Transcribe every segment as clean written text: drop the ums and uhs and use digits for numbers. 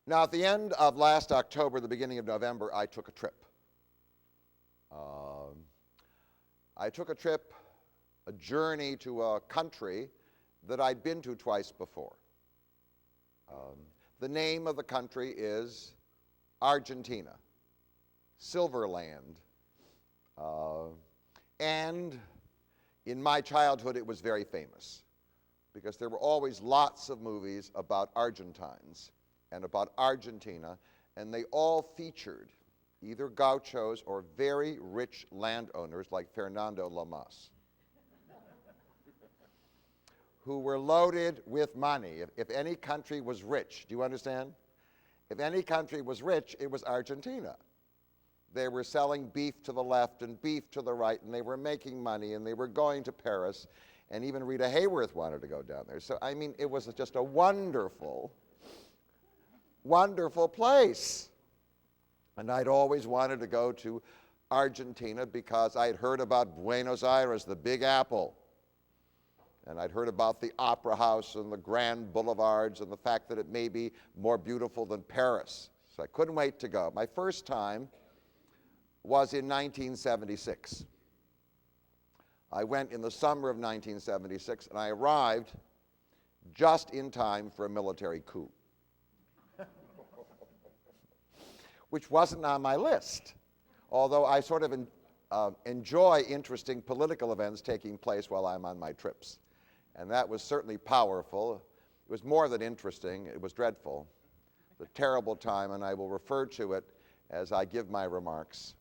Now, at the end of last October, the beginning of November, I took a trip. I took a trip, a journey to a country that I'd been to twice before. The name of the country is Argentina, Silverland. And in my childhood, it was very famous because there were always lots of movies about Argentines and about Argentina, and they all featured either gauchos or very rich landowners like Fernando Lamas, who were loaded with money. If any country was rich, do you understand? If any country was rich, it was Argentina. They were selling beef to the left and beef to the right, and they were making money, and they were going to Paris, and even Rita Hayworth wanted to go down there. So, I mean, it was just a wonderful, wonderful place. And I'd always wanted to go to Argentina because I'd heard about Buenos Aires, the Big Apple. And I'd heard about the Opera House and the grand boulevards and the fact that it may be more beautiful than Paris. So I couldn't wait to go. My first time was in 1976. I went in the summer of 1976, and I arrived just in time for a military coup, which wasn't on my list, although I sort of enjoy interesting political events taking place while I'm on my trips. And that was certainly powerful. It was more than interesting. It was dreadful. It was a terrible time, and I will refer to it as I give my remarks.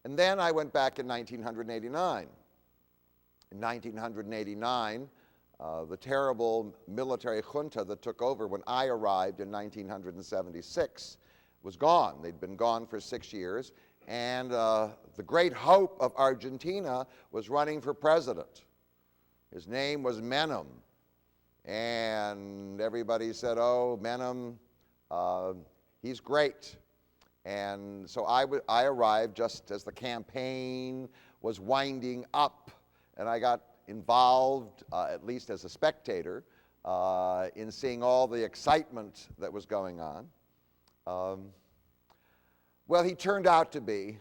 And then I went back in 1989. In 1989, the terrible military junta that took over when I arrived in 1976 was gone. They'd been gone for 6 years, and the great hope of Argentina was running for president. His name was Menem, and everybody said, oh, Menem, he's great. And so I arrived just as the campaign was winding up, and I got involved, at least as a spectator, in seeing all the excitement that was going on. Well, he turned out to be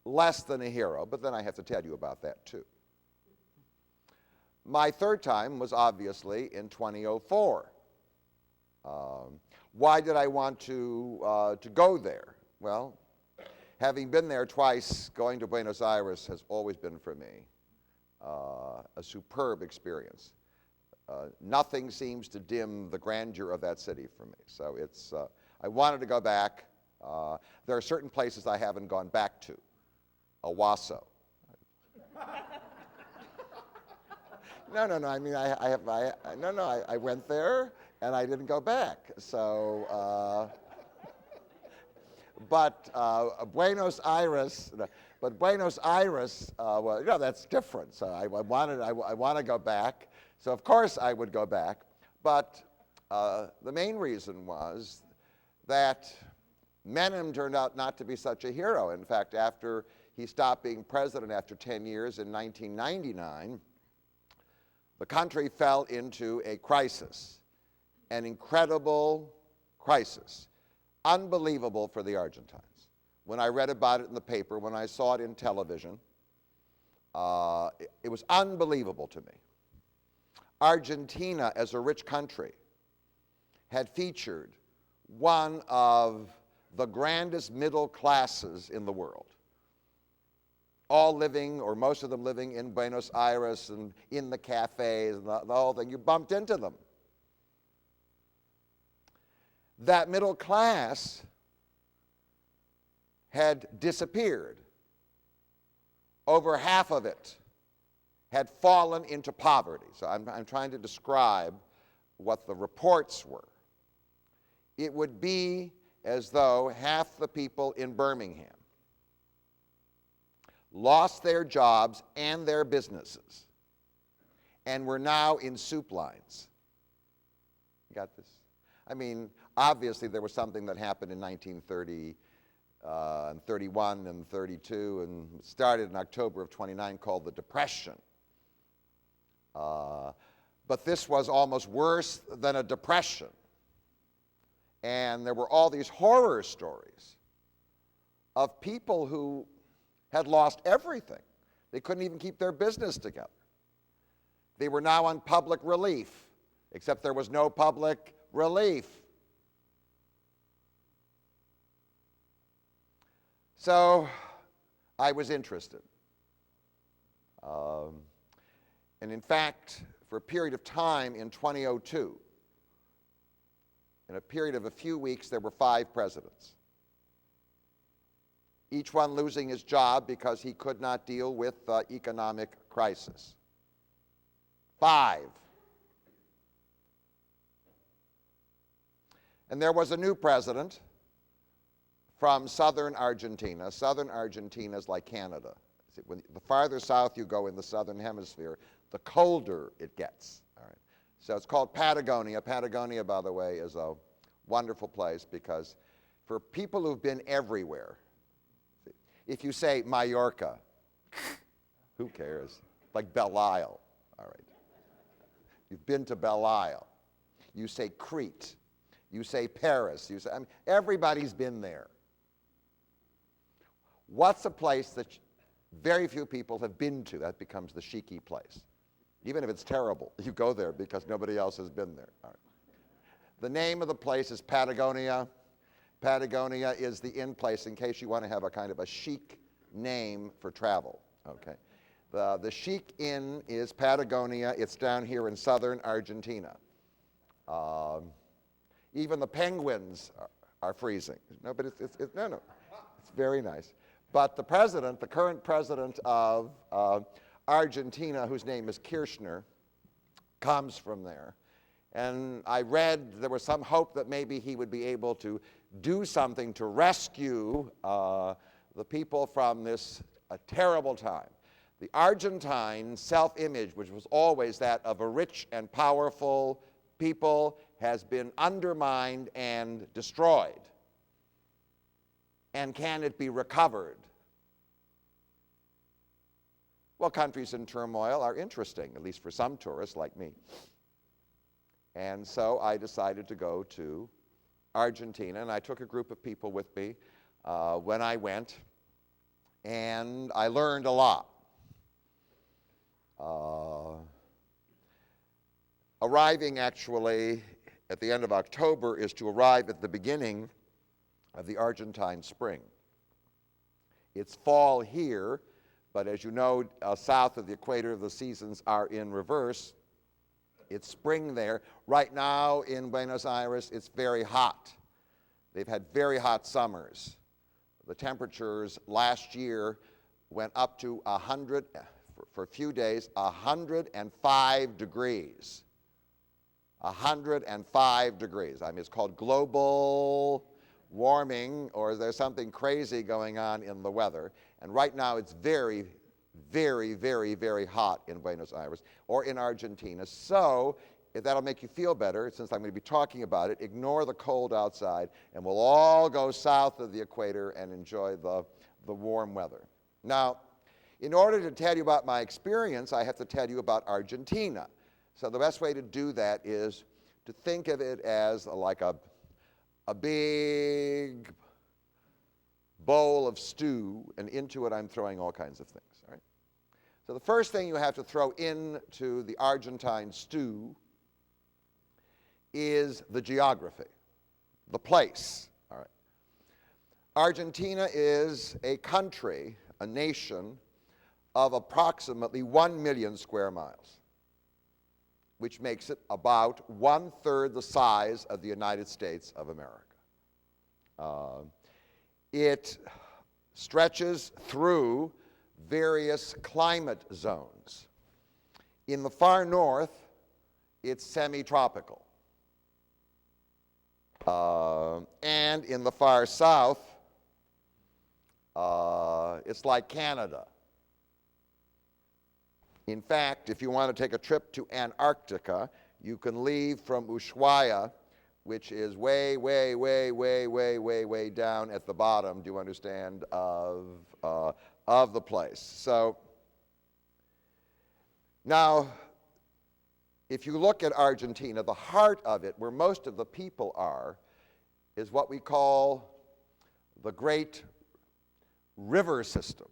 less than a hero, but then I have to tell you about that too. My third time was obviously in 2004. Why did I want to go there? Well, having been there twice, going to Buenos Aires has always been for me a superb experience. Nothing seems to dim the grandeur of that city for me. So it's, I wanted to go back. There are certain places I haven't gone back to. Owasso. No. I mean, I went there and I didn't go back. So, but Buenos Aires. Well, you know, that's different. So I want to go back. So of course I would go back. But the main reason was that Menem turned out not to be such a hero. In fact, after he stopped being president after 10 years in 1999, the country fell into a crisis, an incredible crisis, unbelievable for the Argentines. When I read about it in the paper, when I saw it in television, it was unbelievable to me. Argentina, as a rich country, had featured one of the grandest middle classes in the world, all living, or most of them living, in Buenos Aires and in the cafes and the whole thing. You bumped into them. That middle class had disappeared. Over half of it had fallen into poverty. So I'm trying to describe what the reports were. It would be as though half the people in Birmingham lost their jobs and their businesses and were now in soup lines. You got this? I mean, obviously there was something that happened in 1930 and 31 and 32 and started in October of 29 called the Depression. But this was almost worse than a depression. And there were all these horror stories of people who had lost everything. They couldn't even keep their business together. They were now on public relief, except there was no public relief. So I was interested. And in fact, for a period of time in 2002, in a period of a few weeks, there were 5 presidents, each one losing his job because he could not deal with the economic crisis. 5. And there was a new president from southern Argentina. Southern Argentina is like Canada. The farther south you go in the southern hemisphere, the colder it gets. All right. So it's called Patagonia. Patagonia, by the way, is a wonderful place because for people who've been everywhere, if you say Mallorca, who cares? Like Belle Isle. All right. You've been to Belle Isle. You say Crete. You say Paris. You say, I mean, everybody's been there. What's a place that very few people have been to? That becomes the chic-y place. Even if it's terrible, you go there because nobody else has been there. All right. The name of the place is Patagonia. Patagonia is the in place in case you want to have a kind of a chic name for travel. Okay. The chic inn is Patagonia. It's down here in southern Argentina. Even the penguins are freezing. No, but it's very nice. But the president, the current president of Argentina, whose name is Kirchner, comes from there. And I read there was some hope that maybe he would be able to do something to rescue the people from this terrible time. The Argentine self-image, which was always that of a rich and powerful people, has been undermined and destroyed. And can it be recovered? Well, countries in turmoil are interesting, at least for some tourists like me. And so I decided to go to Argentina, and I took a group of people with me when I went, and I learned a lot. Arriving actually at the end of October is to arrive at the beginning of the Argentine spring. It's fall here, but as you know, south of the equator, the seasons are in reverse. It's spring there. Right now in Buenos Aires, it's very hot. They've had very hot summers. The temperatures last year went up to 100, for a few days, 105 degrees. 105 degrees. I mean, it's called global warming, or there's something crazy going on in the weather. And right now it's very, very, very, very hot in Buenos Aires or in Argentina. So if that'll make you feel better, since I'm going to be talking about it, ignore the cold outside, and we'll all go south of the equator and enjoy the warm weather. Now, in order to tell you about my experience, I have to tell you about Argentina. So the best way to do that is to think of it as like a big bowl of stew, and into it I'm throwing all kinds of things. All right? So the first thing you have to throw into the Argentine stew is the geography, the place. All right. Argentina is a country, a nation, of approximately 1 million square miles, which makes it about 1/3 the size of the United States of America. It stretches through various climate zones. In the far north, it's semi-tropical. And in the far south, it's like Canada. In fact, if you want to take a trip to Antarctica, you can leave from Ushuaia, which is way, way, way, way, way, way, way down at the bottom, do you understand, of the place. So now, if you look at Argentina, the heart of it, where most of the people are, is what we call the great river system.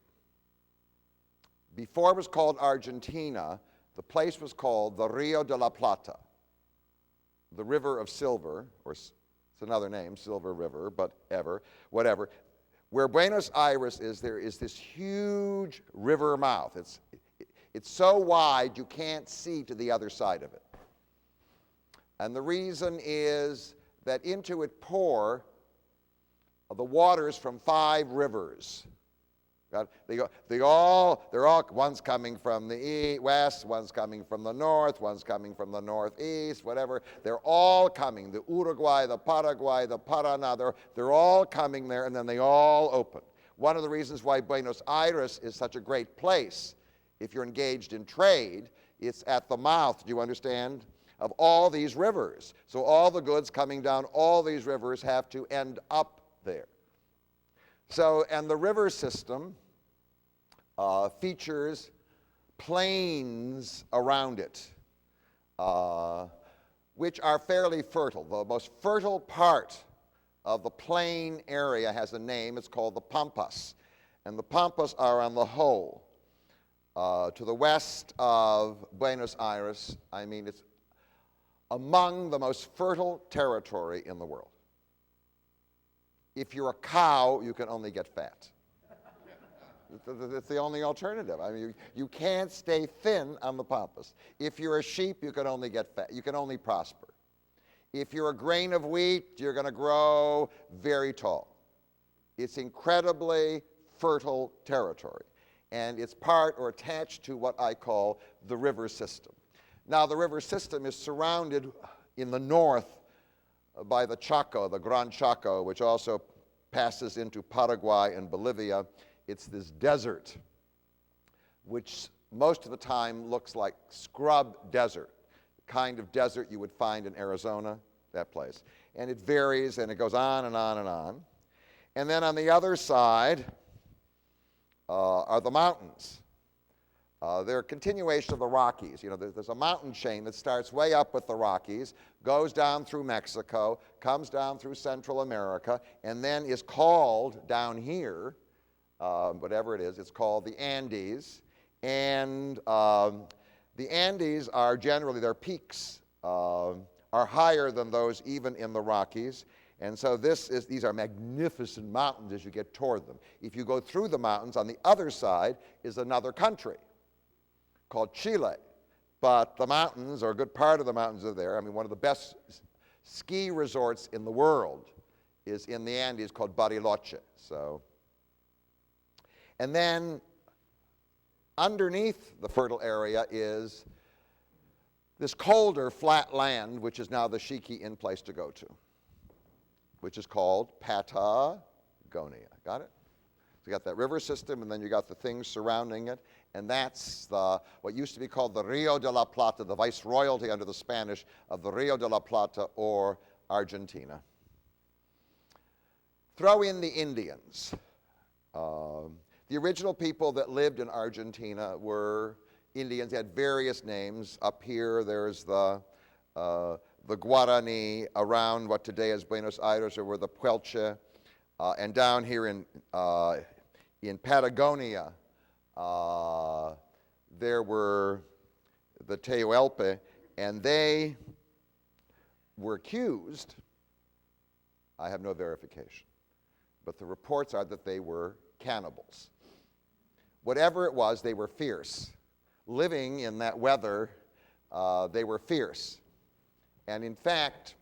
Before it was called Argentina, the place was called the Rio de la Plata, the River of Silver, or it's another name, Silver River, but whatever. Where Buenos Aires is, there is this huge river mouth. It's so wide you can't see to the other side of it. And the reason is that into it pour the waters from 5 rivers. They're all, one's coming from the west, one's coming from the north, one's coming from the northeast, whatever. They're all coming. The Uruguay, the Paraguay, the Paraná, they're all coming there, and then they all open. One of the reasons why Buenos Aires is such a great place, if you're engaged in trade, it's at the mouth, do you understand, of all these rivers. So all the goods coming down all these rivers have to end up there. So, and the river system features plains around it, which are fairly fertile. The most fertile part of the plain area has a name. It's called the Pampas. And the Pampas are on the whole to the west of Buenos Aires. I mean, it's among the most fertile territory in the world. If you're a cow, you can only get fat. It's the only alternative. I mean, you can't stay thin on the Pampas. If you're a sheep, you can only get fat. You can only prosper. If you're a grain of wheat, you're going to grow very tall. It's incredibly fertile territory. And it's part or attached to what I call the river system. Now, the river system is surrounded in the north by the Chaco, the Gran Chaco, which also passes into Paraguay and Bolivia. It's this desert, which most of the time looks like scrub desert, the kind of desert you would find in Arizona, that place. And it varies, and it goes on and on and on. And then on the other side are the mountains. They're a continuation of the Rockies. You know, there's a mountain chain that starts way up with the Rockies, goes down through Mexico, comes down through Central America, and then is called down here, whatever it is, it's called the Andes. And the Andes are generally, their peaks are higher than those even in the Rockies. And so these are magnificent mountains as you get toward them. If you go through the mountains, on the other side is another country called Chile. But the mountains, or a good part of the mountains are there. I mean, one of the best ski resorts in the world is in the Andes called Bariloche. So, and then underneath the fertile area is this colder flat land, which is now the chic-in place to go to, which is called Patagonia. Got it? So you got that river system, and then you got the things surrounding it, and that's what used to be called the Rio de la Plata, the viceroyalty under the Spanish of the Rio de la Plata, or Argentina. Throw in the Indians. The original people that lived in Argentina were Indians. They had various names. Up here, there's the Guarani. Around what today is Buenos Aires, or were the Puelche. And down here in Patagonia, there were the Tehuelpe, and they were accused. I have no verification, but the reports are that they were cannibals. Whatever it was, they were fierce. Living in that weather, they were fierce. And in fact,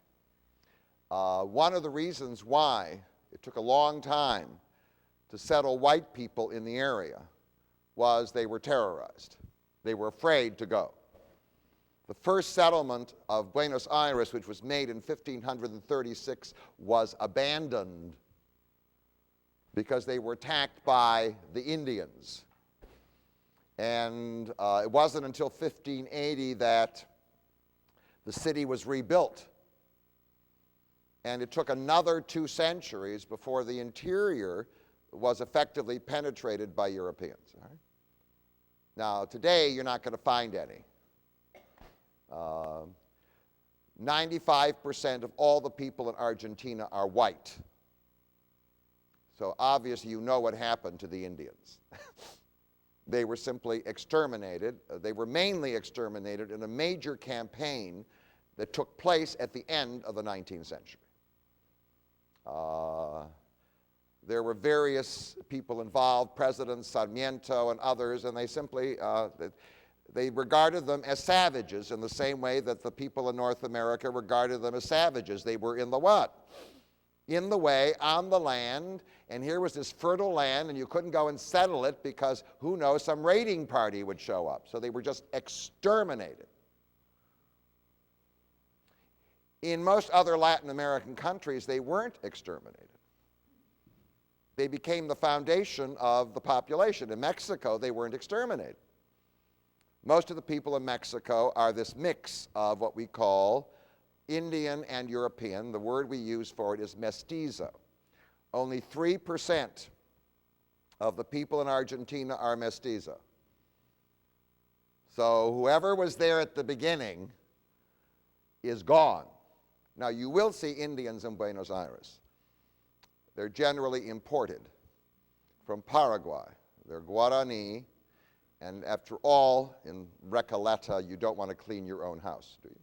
one of the reasons why it took a long time to settle white people in the area was they were terrorized. They were afraid to go. The first settlement of Buenos Aires, which was made in 1536, was abandoned because they were attacked by the Indians. And it wasn't until 1580 that the city was rebuilt. And it took another 2 centuries before the interior was effectively penetrated by Europeans. All right? Now, today, you're not going to find any. 95% of all the people in Argentina are white. So obviously you know what happened to the Indians. They were simply exterminated. They were mainly exterminated in a major campaign that took place at the end of the 19th century. There were various people involved, President Sarmiento and others, and they simply, they regarded them as savages in the same way that the people in North America regarded them as savages. They were in the what? In the way, on the land, and here was this fertile land, and you couldn't go and settle it because, who knows, some raiding party would show up. So they were just exterminated. In most other Latin American countries, they weren't exterminated. They became the foundation of the population. In Mexico, they weren't exterminated. Most of the people in Mexico are this mix of what we call Indian and European. The word we use for it is mestizo. Only 3% of the people in Argentina are mestizo. So whoever was there at the beginning is gone. Now, you will see Indians in Buenos Aires. They're generally imported from Paraguay. They're Guarani, and after all, in Recoleta, you don't want to clean your own house, do you?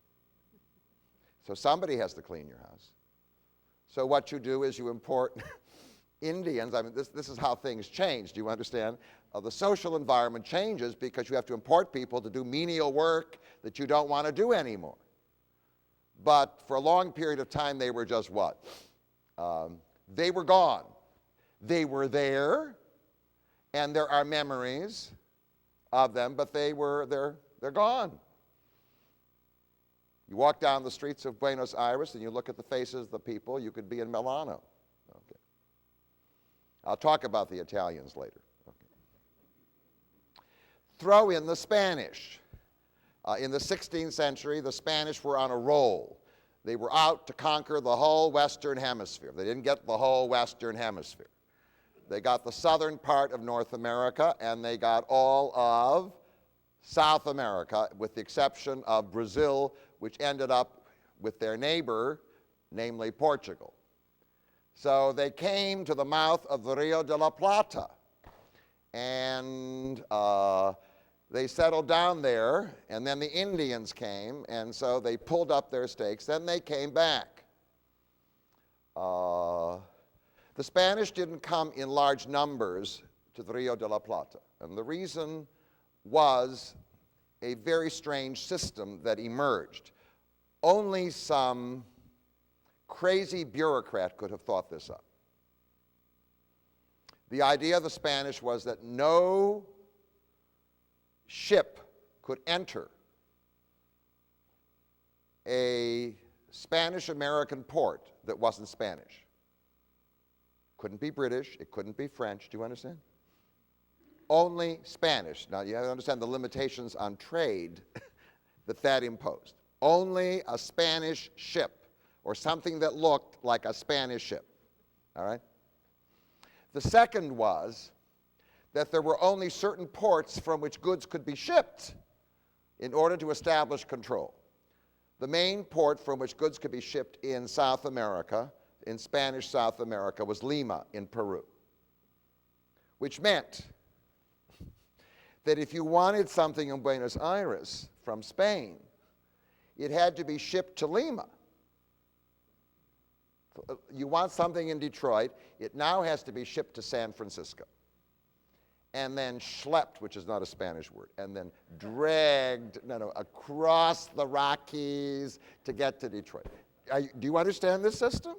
So somebody has to clean your house. So what you do is you import Indians. I mean, this is how things change. Do you understand? The social environment changes because you have to import people to do menial work that you don't want to do anymore. But for a long period of time, they were just what? They were gone. They were there, and there are memories of them, but they're gone. You walk down the streets of Buenos Aires and you look at the faces of the people, you could be in Milano. Okay. I'll talk about the Italians later. Okay. Throw in the Spanish. In the 16th century, the Spanish were on a roll. They were out to conquer the whole Western Hemisphere. They didn't get the whole Western Hemisphere. They got the southern part of North America, and they got all of South America, with the exception of Brazil, which ended up with their neighbor, namely Portugal. So they came to the mouth of the Rio de la Plata, and they settled down there, and then the Indians came, and so they pulled up their stakes. Then they came back. The Spanish didn't come in large numbers to the Rio de la Plata, and the reason was a very strange system that emerged. Only some crazy bureaucrat could have thought this up. The idea of the Spanish was that no ship could enter a Spanish-American port that wasn't Spanish. Couldn't be British, it couldn't be French, do you understand? Only Spanish. Now you have to understand the limitations on trade that imposed. Only a Spanish ship, or something that looked like a Spanish ship, all right? The second was that there were only certain ports from which goods could be shipped in order to establish control. The main port from which goods could be shipped in South America, in Spanish South America, was Lima in Peru, which meant that if you wanted something in Buenos Aires from Spain, it had to be shipped to Lima. You want something in Detroit, it now has to be shipped to San Francisco, and then schlepped, which is not a Spanish word, and then dragged across the Rockies to get to Detroit. Do you understand this system?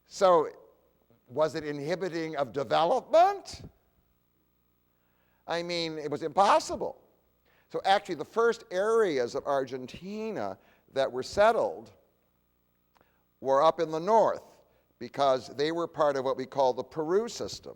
So, was it inhibiting of development? I mean, it was impossible. So actually, the first areas of Argentina that were settled were up in the north, because they were part of what we call the Peru system.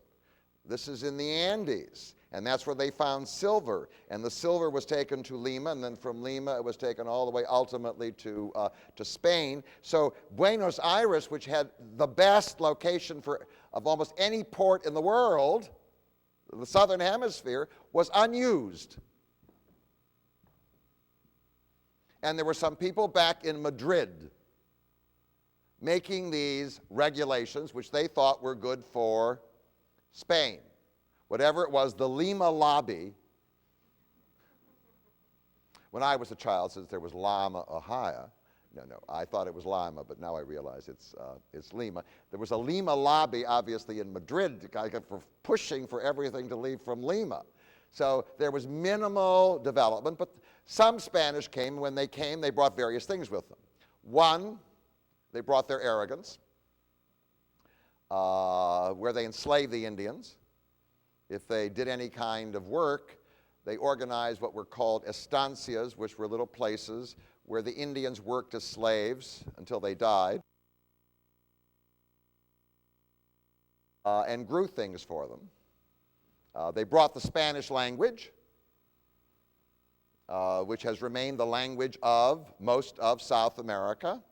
This is in the Andes, and that's where they found silver. And the silver was taken to Lima, and then from Lima it was taken all the way ultimately to Spain. So Buenos Aires, which had the best location of almost any port in the world, the southern hemisphere, was unused. And there were some people back in Madrid making these regulations, which they thought were good for Spain. Whatever it was, the Lima lobby. When I was a child, since there was Lama Ohio, no, I thought it was Lima, but now I realize it's Lima. There was a Lima lobby, obviously, in Madrid for pushing for everything to leave from Lima. So there was minimal development, but some Spanish came. When they came, they brought various things with them. One, they brought their arrogance, where they enslaved the Indians. If they did any kind of work, they organized what were called estancias, which were little places where the Indians worked as slaves until they died, and grew things for them. They brought the Spanish language, which has remained the language of most of South America,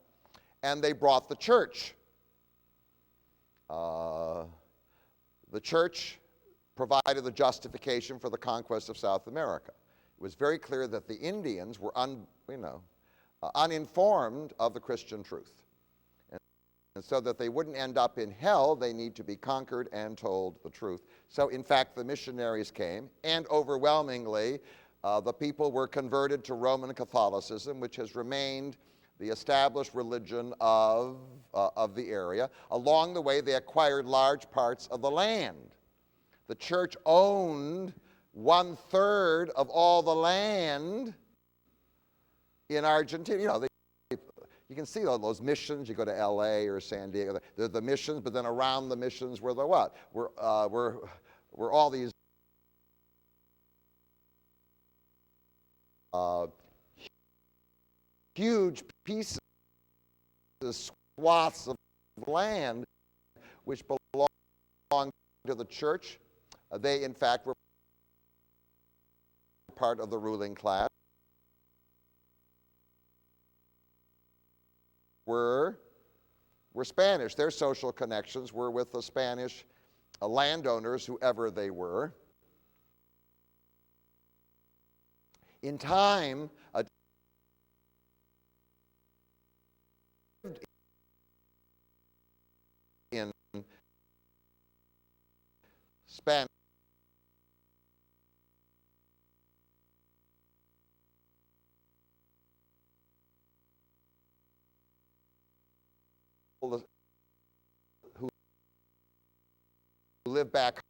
and they brought the church. The church provided the justification for the conquest of South America. It was very clear that the Indians were uninformed of the Christian truth. And so that they wouldn't end up in hell, they need to be conquered and told the truth. So in fact, the missionaries came, and overwhelmingly, the people were converted to Roman Catholicism, which has remained the established religion of the area. Along the way, they acquired large parts of the land. The church owned 1/3 of all the land in Argentina. You know, you can see all those missions. You go to L.A. or San Diego. They're the missions, but then around the missions were the what? Were all these huge pieces, swaths of land, which belonged to the church. They, in fact, were part of the ruling class. Were Spanish. Their social connections were with the Spanish landowners, whoever they were. In time, in Spanish who live back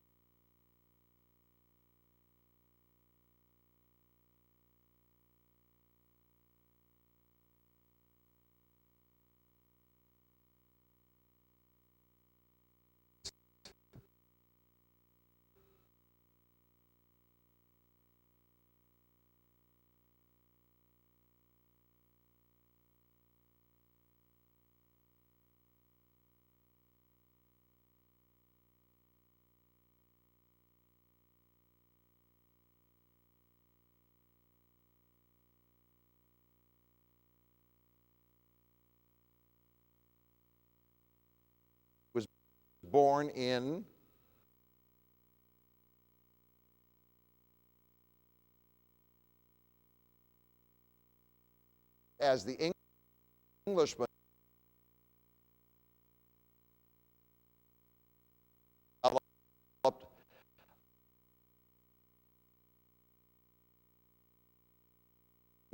was born in as the Englishman developed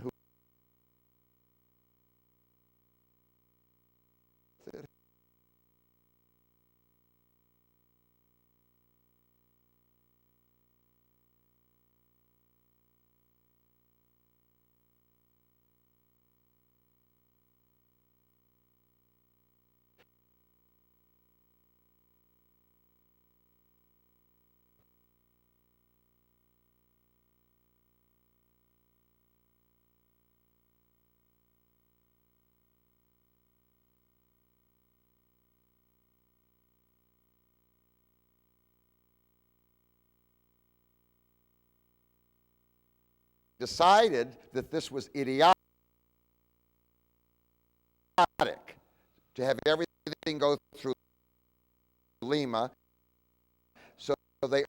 who decided that this was idiotic to have everything go through Lima, so they